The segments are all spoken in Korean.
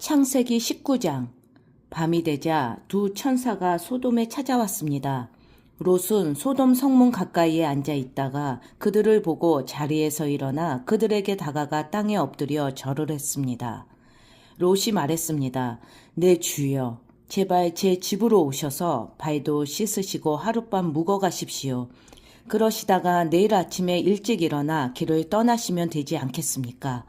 창세기 19장. 밤이 되자 두 천사가 소돔에 찾아왔습니다. 롯은 소돔 성문 가까이에 앉아 있다가 그들을 보고 자리에서 일어나 그들에게 다가가 땅에 엎드려 절을 했습니다. 롯이 말했습니다. 내 주여, 제발 제 집으로 오셔서 발도 씻으시고 하룻밤 묵어 가십시오. 그러시다가 내일 아침에 일찍 일어나 길을 떠나시면 되지 않겠습니까?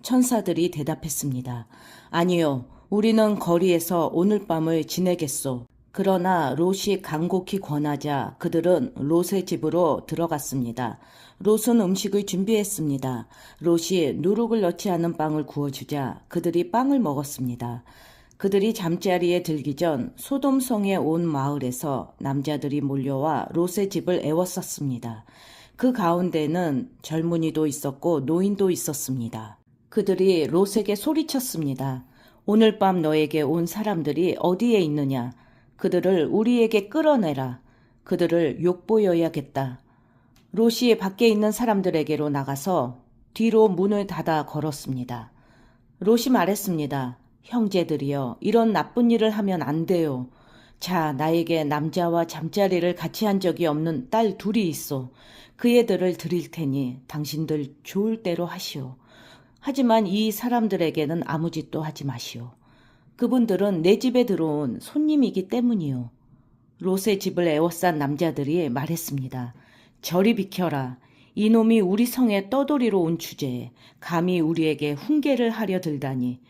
천사들이 대답했습니다. 아니요, 우리는 거리에서 오늘 밤을 지내겠소. 그러나 롯이 간곡히 권하자 그들은 롯의 집으로 들어갔습니다. 롯은 음식을 준비했습니다. 롯이 누룩을 넣지 않은 빵을 구워주자 그들이 빵을 먹었습니다. 그들이 잠자리에 들기 전 소돔성에 온 마을에서 남자들이 몰려와 롯의 집을 애워쌌습니다. 그 가운데는 젊은이도 있었고 노인도 있었습니다. 그들이 롯에게 소리쳤습니다. 오늘 밤 너에게 온 사람들이 어디에 있느냐? 그들을 우리에게 끌어내라. 그들을 욕보여야겠다. 롯이 밖에 있는 사람들에게로 나가서 뒤로 문을 닫아 걸었습니다. 롯이 말했습니다. 형제들이여, 이런 나쁜 일을 하면 안 돼요. 자, 나에게 남자와 잠자리를 같이 한 적이 없는 딸 둘이 있어. 그 애들을 드릴 테니 당신들 좋을 대로 하시오. 하지만 이 사람들에게는 아무 짓도 하지 마시오. 그분들은 내 집에 들어온 손님이기 때문이요. 롯의 집을 애워싼 남자들이 말했습니다. 저리 비켜라. 이놈이 우리 성에 떠돌이로 온 주제에 감히 우리에게 훈계를 하려 들다니.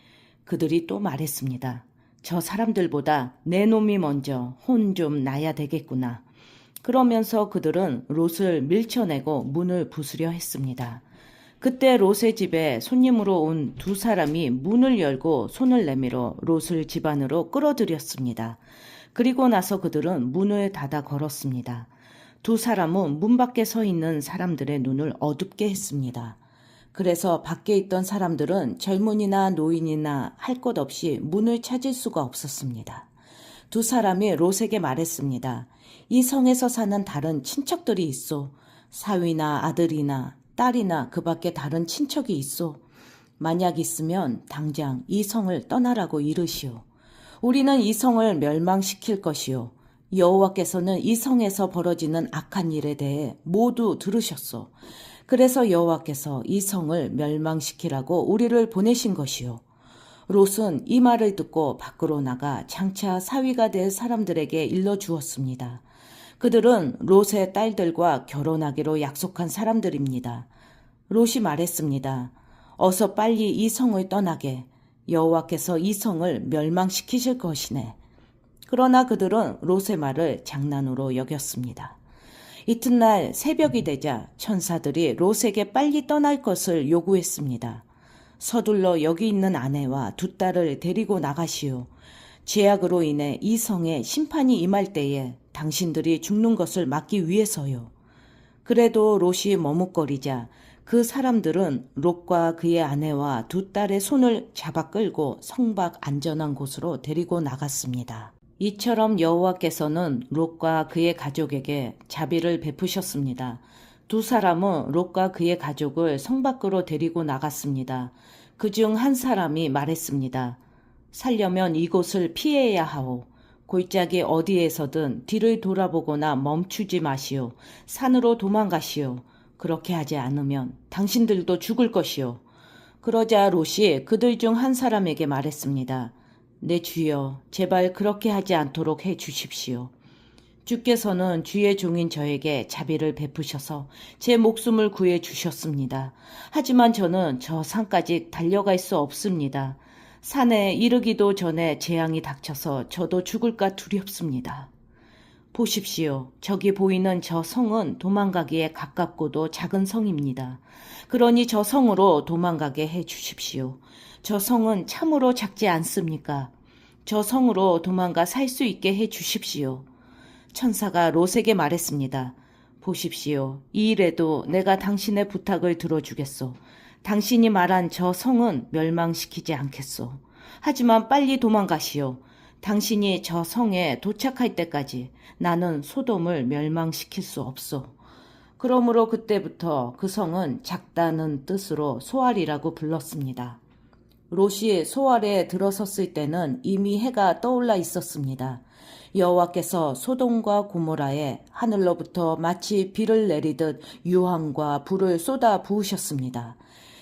그들이 또 말했습니다. 저 사람들보다 내 놈이 먼저 혼 좀 나야 되겠구나. 그러면서 그들은 롯을 밀쳐내고 문을 부수려 했습니다. 그때 롯의 집에 손님으로 온 두 사람이 문을 열고 손을 내밀어 롯을 집 안으로 끌어들였습니다. 그리고 나서 그들은 문을 닫아 걸었습니다. 두 사람은 문 밖에 서 있는 사람들의 눈을 어둡게 했습니다. 그래서 밖에 있던 사람들은 젊은이나 노인이나 할 것 없이 문을 찾을 수가 없었습니다. 두 사람이 롯에게 말했습니다. 이 성에서 사는 다른 친척들이 있어. 사위나 아들이나 딸이나 그 밖에 다른 친척이 있어. 만약 있으면 당장 이 성을 떠나라고 이르시오. 우리는 이 성을 멸망시킬 것이오. 여호와께서는 이 성에서 벌어지는 악한 일에 대해 모두 들으셨소. 그래서 여호와께서 이 성을 멸망시키라고 우리를 보내신 것이오. 롯은 이 말을 듣고 밖으로 나가 장차 사위가 될 사람들에게 일러주었습니다. 그들은 롯의 딸들과 결혼하기로 약속한 사람들입니다. 롯이 말했습니다. 어서 빨리 이 성을 떠나게. 여호와께서 이 성을 멸망시키실 것이네. 그러나 그들은 롯의 말을 장난으로 여겼습니다. 이튿날 새벽이 되자 천사들이 롯에게 빨리 떠날 것을 요구했습니다. 서둘러 여기 있는 아내와 두 딸을 데리고 나가시오. 죄악으로 인해 이 성에 심판이 임할 때에 당신들이 죽는 것을 막기 위해서요. 그래도 롯이 머뭇거리자 그 사람들은 롯과 그의 아내와 두 딸의 손을 잡아 끌고 성 밖 안전한 곳으로 데리고 나갔습니다. 이처럼 여호와께서는 롯과 그의 가족에게 자비를 베푸셨습니다. 두 사람은 롯과 그의 가족을 성 밖으로 데리고 나갔습니다. 그중 한 사람이 말했습니다. 살려면 이곳을 피해야 하오. 골짜기 어디에서든 뒤를 돌아보거나 멈추지 마시오. 산으로 도망가시오. 그렇게 하지 않으면 당신들도 죽을 것이오. 그러자 롯이 그들 중 한 사람에게 말했습니다. 내 주여, 제발 그렇게 하지 않도록 해 주십시오. 주께서는 주의 종인 저에게 자비를 베푸셔서 제 목숨을 구해 주셨습니다. 하지만 저는 저 산까지 달려갈 수 없습니다. 산에 이르기도 전에 재앙이 닥쳐서 저도 죽을까 두렵습니다. 보십시오. 저기 보이는 저 성은 도망가기에 가깝고도 작은 성입니다. 그러니 저 성으로 도망가게 해 주십시오. 저 성은 참으로 작지 않습니까? 저 성으로 도망가 살 수 있게 해 주십시오. 천사가 롯에게 말했습니다. 보십시오. 이 일에도 내가 당신의 부탁을 들어주겠소. 당신이 말한 저 성은 멸망시키지 않겠소. 하지만 빨리 도망가시오. 당신이 저 성에 도착할 때까지 나는 소돔을 멸망시킬 수 없소. 그러므로 그때부터 그 성은 작다는 뜻으로 소알이라고 불렀습니다. 롯이 소 아래에 들어섰을 때는 이미 해가 떠올라 있었습니다. 여호와께서 소돔과 고모라에 하늘로부터 마치 비를 내리듯 유황과 불을 쏟아 부으셨습니다.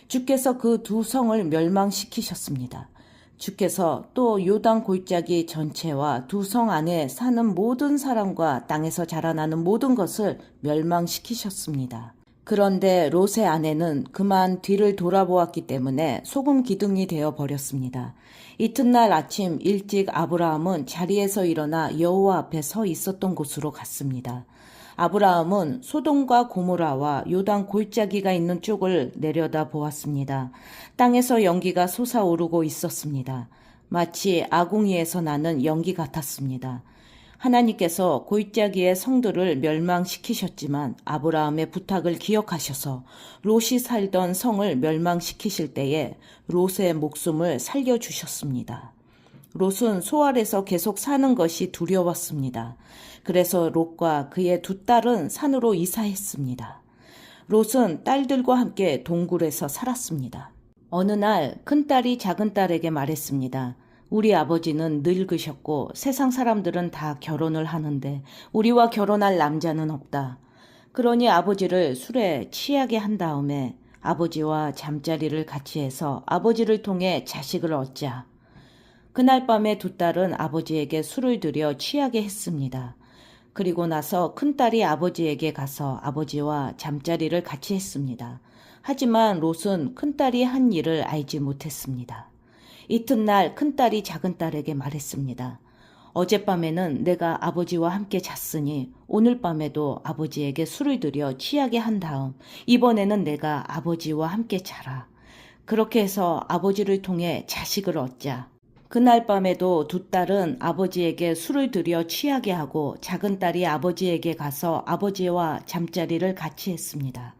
주께서 그 두 성을 멸망시키셨습니다. 주께서 또 요단 골짜기 전체와 두 성 안에 사는 모든 사람과 땅에서 자라나는 모든 것을 멸망시키셨습니다. 그런데 롯의 아내는 그만 뒤를 돌아보았기 때문에 소금 기둥이 되어 버렸습니다. 이튿날 아침 일찍 아브라함은 자리에서 일어나 여호와 앞에 서 있었던 곳으로 갔습니다. 아브라함은 소돔과 고모라와 요단 골짜기가 있는 쪽을 내려다 보았습니다. 땅에서 연기가 솟아오르고 있었습니다. 마치 아궁이에서 나는 연기 같았습니다. 하나님께서 골짜기의 성들을 멸망시키셨지만 아브라함의 부탁을 기억하셔서 롯이 살던 성을 멸망시키실 때에 롯의 목숨을 살려주셨습니다. 롯은 소 아래서 계속 사는 것이 두려웠습니다. 그래서 롯과 그의 두 딸은 산으로 이사했습니다. 롯은 딸들과 함께 동굴에서 살았습니다. 어느 날 큰딸이 작은딸에게 말했습니다. 우리 아버지는 늙으셨고 세상 사람들은 다 결혼을 하는데 우리와 결혼할 남자는 없다. 그러니 아버지를 술에 취하게 한 다음에 아버지와 잠자리를 같이 해서 아버지를 통해 자식을 얻자. 그날 밤에 두 딸은 아버지에게 술을 들여 취하게 했습니다. 그리고 나서 큰딸이 아버지에게 가서 아버지와 잠자리를 같이 했습니다. 하지만 롯은 큰딸이 한 일을 알지 못했습니다. 이튿날 큰딸이 작은딸에게 말했습니다. 어젯밤에는 내가 아버지와 함께 잤으니 오늘 밤에도 아버지에게 술을 들여 취하게 한 다음 이번에는 내가 아버지와 함께 자라. 그렇게 해서 아버지를 통해 자식을 얻자. 그날 밤에도 두 딸은 아버지에게 술을 들여 취하게 하고 작은딸이 아버지에게 가서 아버지와 잠자리를 같이 했습니다.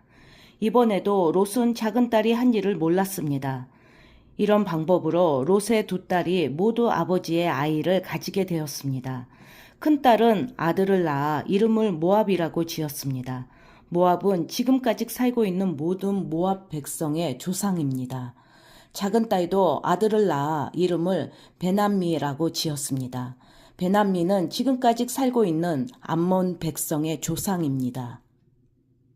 이번에도 롯은 작은딸이 한 일을 몰랐습니다. 이런 방법으로 롯의 두 딸이 모두 아버지의 아이를 가지게 되었습니다. 큰딸은 아들을 낳아 이름을 모압이라고 지었습니다. 모압은 지금까지 살고 있는 모든 모압 백성의 조상입니다. 작은딸도 아들을 낳아 이름을 베남미라고 지었습니다. 베남미는 지금까지 살고 있는 암몬 백성의 조상입니다.